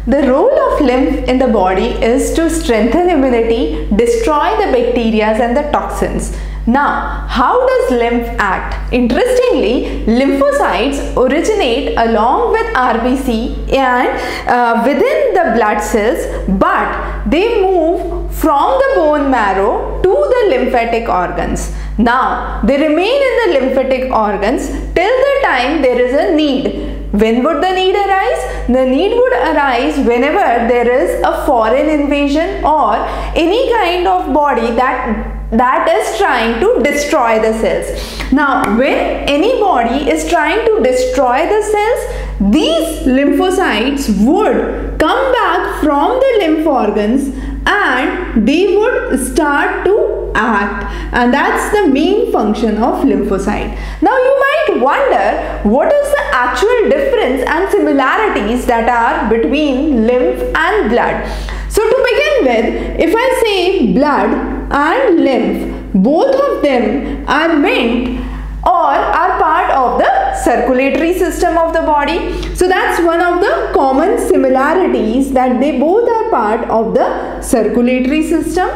The role of lymph in the body is to strengthen immunity, destroy the bacteria and the toxins. Now, how does lymph act? Interestingly, lymphocytes originate along with RBC and within the blood cells, but they move from the bone marrow to the lymphatic organs. Now, they remain in the lymphatic organs till the time there is a need. When would the need arise? The need would arise whenever there is a foreign invasion or any kind of body that is trying to destroy the cells. Now, when any body is trying to destroy the cells, these lymphocytes would come back from the lymph organs and they would start to act, and that's the main function of lymphocyte. Now you might wonder, what is the actual difference and similarities that are between lymph and blood? So to begin with, if I say blood and lymph, both of them are meant or are part of the circulatory system of the body. So that's one of the common similarities, that they both are part of the circulatory system.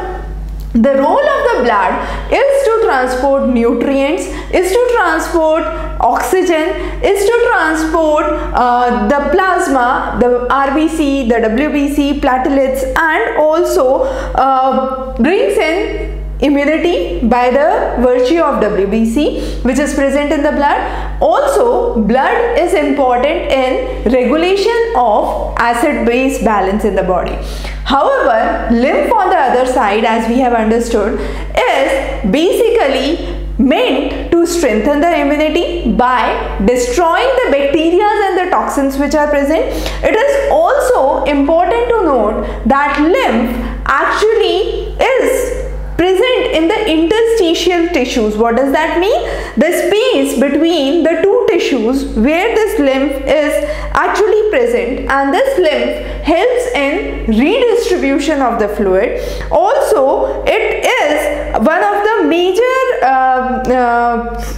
The role of the blood is to transport nutrients, is to transport oxygen, is to transport the plasma, the RBC, the WBC, platelets, and also brings in immunity by the virtue of WBC, which is present in the blood. Also, blood is important in regulation of acid-base balance in the body. However, lymph on the other side, as we have understood, is basically meant to strengthen the immunity by destroying the bacteria and the toxins which are present. It is also important to note that lymph actually is present in the interstitial tissues. What does that mean? The space between the two tissues where this lymph is actually present, and this lymph helps in redistribution of the fluid. Also, it is one of the major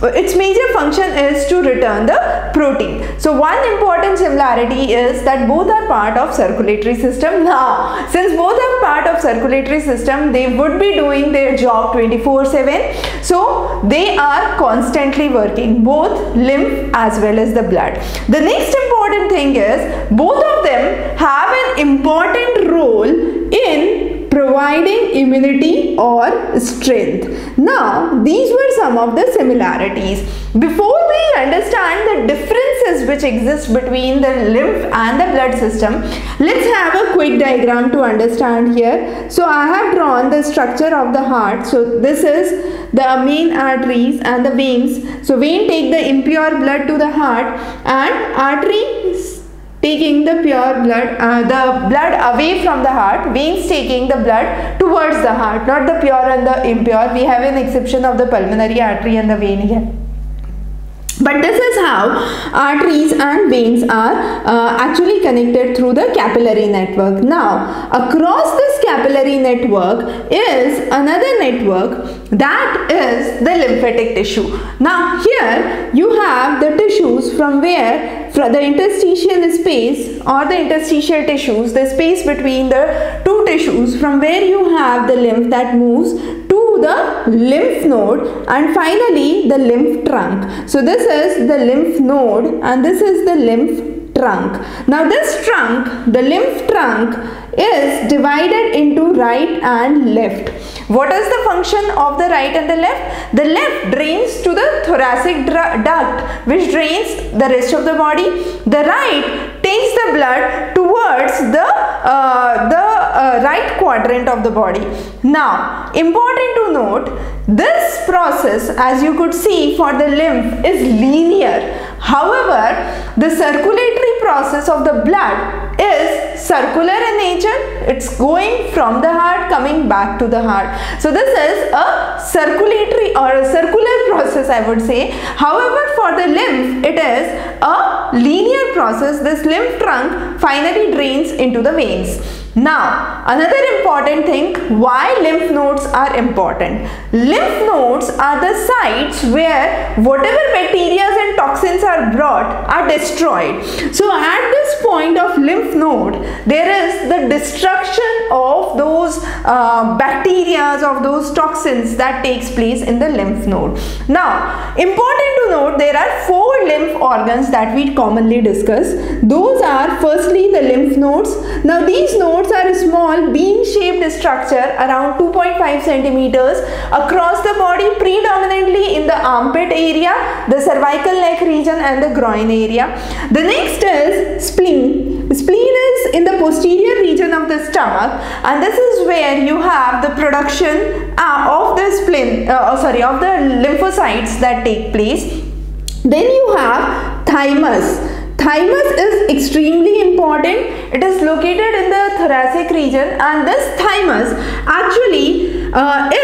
its major function is to return the protein. So one important similarity is that both are part of circulatory system. Now, since both are part of circulatory system, they would be doing their job 24/7. So they are constantly working, both lymph as well as the blood. The next important thing is both of them have an important role in providing immunity or strength. Now, these were some of the similarities. Before we understand the differences which exist between the lymph and the blood system, let's have a quick diagram to understand here. So I have drawn the structure of the heart. So this is the main arteries and the veins. So vein take the impure blood to the heart, and arteries taking the pure blood, the blood away from the heart, veins taking the blood towards the heart, not the pure and the impure. We have an exception of the pulmonary artery and the vein here. But this is how arteries and veins are actually connected through the capillary network. Now, across this capillary network is another network, that is the lymphatic tissue. Now, here you have the tissues from where the interstitial space or the interstitial tissues, the space between the two tissues, from where you have the lymph that moves to the lymph node, and finally the lymph trunk. So this is the lymph node and this is the lymph trunk. Now this trunk, the lymph trunk, is divided into right and left. What is the function of the right and the left? The left drains to the thoracic duct, which drains the rest of the body. The right takes the blood towards the right quadrant of the body. Now, important to note, this process, as you could see for the lymph, is linear. However, the circulatory process of the blood is circular in nature. It's going from the heart, coming back to the heart. So this is a circulatory or a circular process, I would say. However, for the lymph, it is a linear process. This lymph trunk finally drains into the veins. Now, another important thing, why lymph nodes are important. Lymph nodes are the sites where whatever bacteria and toxins are brought are destroyed. So at this point of lymph node, there is the destruction of those bacteria, of those toxins that takes place in the lymph node. Now, important to note, there are 4 lymph organs that we commonly discuss. Those are firstly the lymph nodes. Now these nodes are a small bean-shaped structure around 2.5 centimeters across the body, predominantly in the armpit area, the cervical neck region and the groin area. The next is spleen. Spleen is in the posterior region of the stomach, and this is where you have the production of the spleen, of the lymphocytes that take place. Then you have thymus. Thymus is extremely important. It is located in the thoracic region, and this thymus actually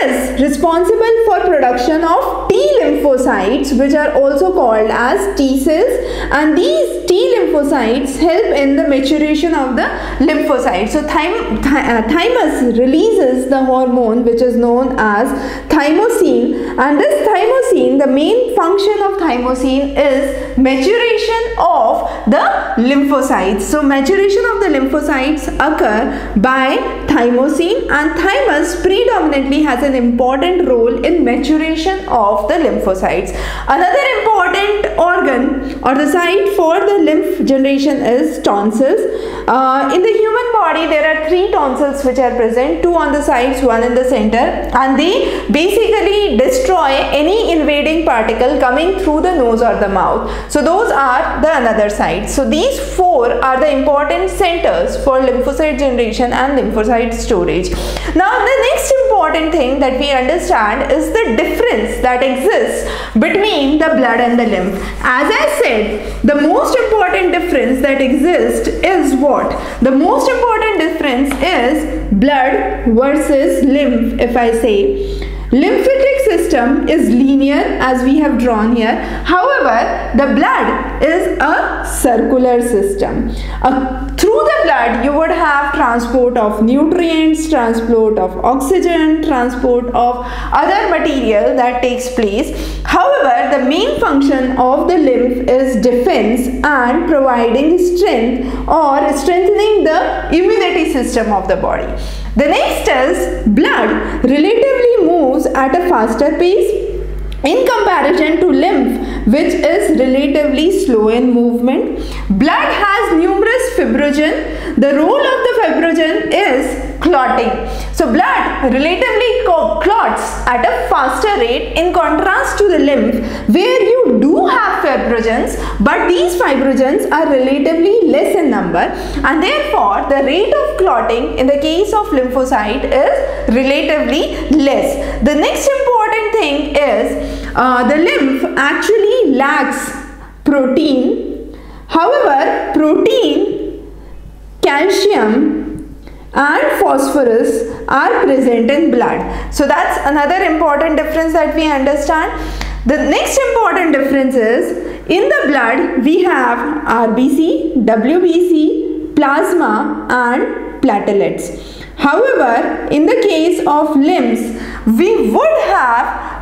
is responsible for production of T lymphocytes, which are also called as T cells, and these T lymphocytes help in the maturation of the lymphocytes. So thymus releases the hormone which is known as thymosin, and this thymosin, the main function of thymosin is maturation of the lymphocytes. So maturation of the lymphocytes occur by thymosin, and thymus predominantly has an important role in maturation of the lymphocytes. Another important organ or the site for the lymph generation is tonsils. In the human body, there are 3 tonsils which are present, 2 on the sides, 1 in the center, and they basically destroy any invading particle coming through the nose or the mouth. So those are the another side. So these 4 are the important centers for lymphocyte generation and lymphocyte storage. Now the next important thing that we understand is the difference that exists between the blood and the lymph. As I said, the most important difference that exists is what? The most important difference is blood versus lymph. If I say lymphatic system is linear as we have drawn here. However, the blood is a circular system. Through the blood, you would have transport of nutrients, transport of oxygen, transport of other material that takes place. However, the main function of the lymph is defense and providing strength or strengthening the immunity system of the body. The next is blood relatively moves at a faster pace in comparison to lymph, which is relatively slow in movement. Blood has numerous fibrogen. The role of the fibrogen is clotting. So blood relatively clots at a faster rate in contrast to the lymph, where you do have fibrogens, but these fibrogens are relatively less in number, and therefore the rate of clotting in the case of lymphocyte is relatively less. The next important thing is the lymph actually lacks protein. However, protein, calcium and phosphorus are present in blood. So that's another important difference that we understand. The next important difference is in the blood we have RBC, WBC, plasma and platelets. However, in the case of limbs, we would have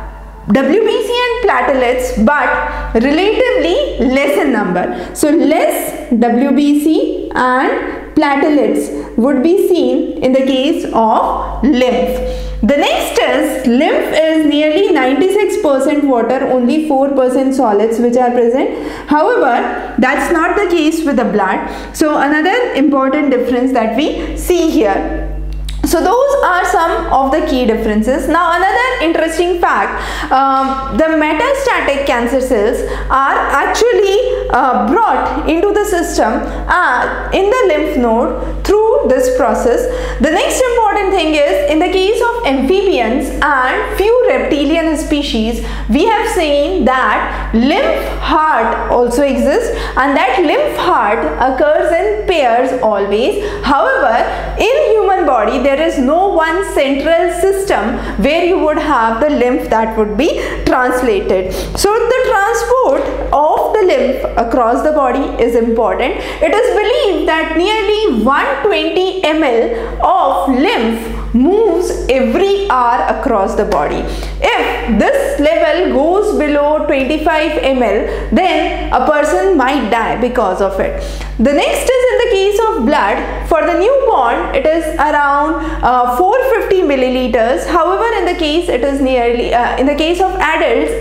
WBC and platelets, but relatively less in number. So less WBC and platelets would be seen in the case of lymph. The next is lymph is nearly 96% water, only 4% solids which are present. However, that's not the case with the blood. So another important difference that we see here. So those are some of the key differences. Now another interesting fact, the metastatic cancer cells are actually brought into the system in the lymph node through this process. The next important thing is in the case of amphibians and few reptilian species, we have seen that lymph heart also exists, and that lymph heart occurs in pairs always. However, in human body there is no one central system where you would have the lymph that would be translated. So the transport of the lymph across the body is important. It is believed that nearly 120 20 ml of lymph moves every hour across the body. If this level goes below 25 ml, then a person might die because of it. The next is in the case of blood. For the newborn, it is around 450 milliliters. However, in the case it is nearly in the case of adults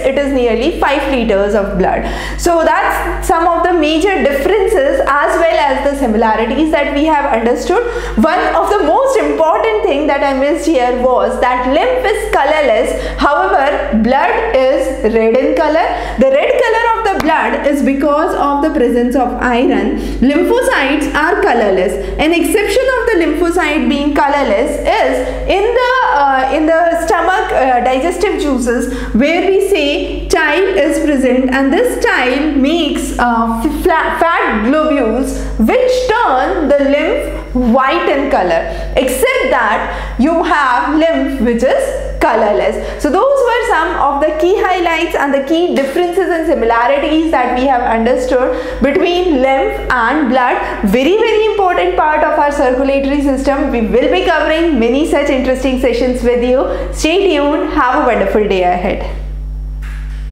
it is nearly 5 liters of blood. So that's some of the major differences as well as the similarities that we have understood. One of the most important thing that I missed here was that lymph is colorless. However, blood is red in color. The red color of the blood is because of the presence of iron. Lymphocytes are colorless. An exception of the lymphocyte being colorless is in the stomach digestive juices, where we say chyle is present, and this chyle makes fat globules which turn the lymph white in color, except that you have lymph which is colorless. So those were some of the key highlights and the key differences and similarities that we have understood between lymph and blood. Very, very important part of our circulatory system. We will be covering many such interesting sessions with you. Stay tuned. Have a wonderful day ahead.